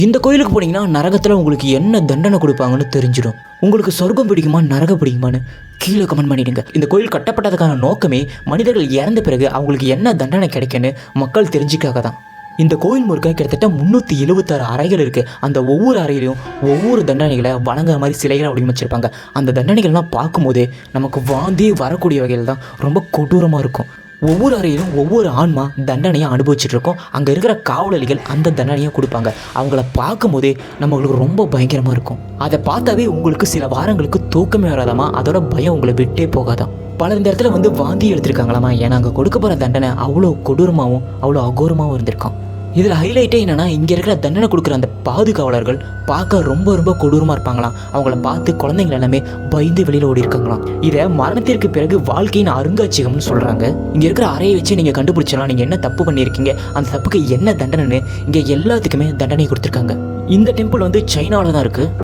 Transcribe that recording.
இந்த கோயிலுக்கு போனீங்கன்னா நரகத்தில் உங்களுக்கு என்ன தண்டனை கொடுப்பாங்கன்னு தெரிஞ்சிடும். உங்களுக்கு சொர்க்கம் பிடிக்குமா நரகம் பிடிக்குமான்னு கீழே கமெண்ட் பண்ணிடுங்க. இந்த கோயில் கட்டப்பட்டதுக்கான நோக்கமே மனிதர்கள் இறந்த பிறகு அவங்களுக்கு என்ன தண்டனை கிடைக்குன்னு மக்கள் தெரிஞ்சுக்காக தான். இந்த கோயில் முழுக்க கிட்டத்தட்ட 376 அறைகள் இருக்குது. அந்த ஒவ்வொரு அறையிலையும் ஒவ்வொரு தண்டனைகளை வழங்குற மாதிரி சிலைகளை வடிவமைச்சிருப்பாங்க. அந்த தண்டனைகள்லாம் பார்க்கும்போதே நமக்கு வாந்தி வரக்கூடிய வகையில் தான் ரொம்ப கொடூரமாக இருக்கும். ஒவ்வொரு அறையிலும் ஒவ்வொரு ஆன்மா தண்டனையை அனுபவிச்சுட்டு இருக்கோம். அங்கே இருக்கிற காவலாளிகள் அந்த தண்டனையை கொடுப்பாங்க. அவங்கள பார்க்கும்போதே நம்மளுக்கு ரொம்ப பயங்கரமாக இருக்கும். அதை பார்த்தாவே உங்களுக்கு சில வாரங்களுக்கு தூக்கமே வராதாமா, அதோட பயம் உங்களை விட்டே போகாதான். பலர் இந்த இடத்துல வந்து வாந்தி எடுத்திருக்காங்களாமா. ஏன்னா அங்கே கொடுக்க போகிற தண்டனை அவ்வளோ கொடூரமாகவும் அவ்வளோ அகோரமாகவும் இருந்திருக்கும். இதில் ஹைலைட்டே என்னென்னா, இங்கே இருக்கிற தண்டனை கொடுக்குற அந்த பாதுகாவலர்கள் பார்க்க ரொம்ப ரொம்ப கொடூரமாக இருப்பாங்களாம். அவங்கள பார்த்து குழந்தைங்கள் எல்லாமே பயந்து வெளியில் ஓடி இருக்காங்களாம். இதை மரணத்திற்கு பிறகு வாழ்க்கையின் அருங்காட்சியகம்னு சொல்கிறாங்க. இங்கே இருக்கிற அறையை வச்சு நீங்கள் கண்டுபிடிச்சலாம் நீங்கள் என்ன தப்பு பண்ணியிருக்கீங்க, அந்த தப்புக்கு என்ன தண்டனைன்னு இங்கே எல்லாத்துக்குமே தண்டனை கொடுத்துருக்காங்க. இந்த டெம்பிள் வந்து சைனாவில் தான் இருக்குது.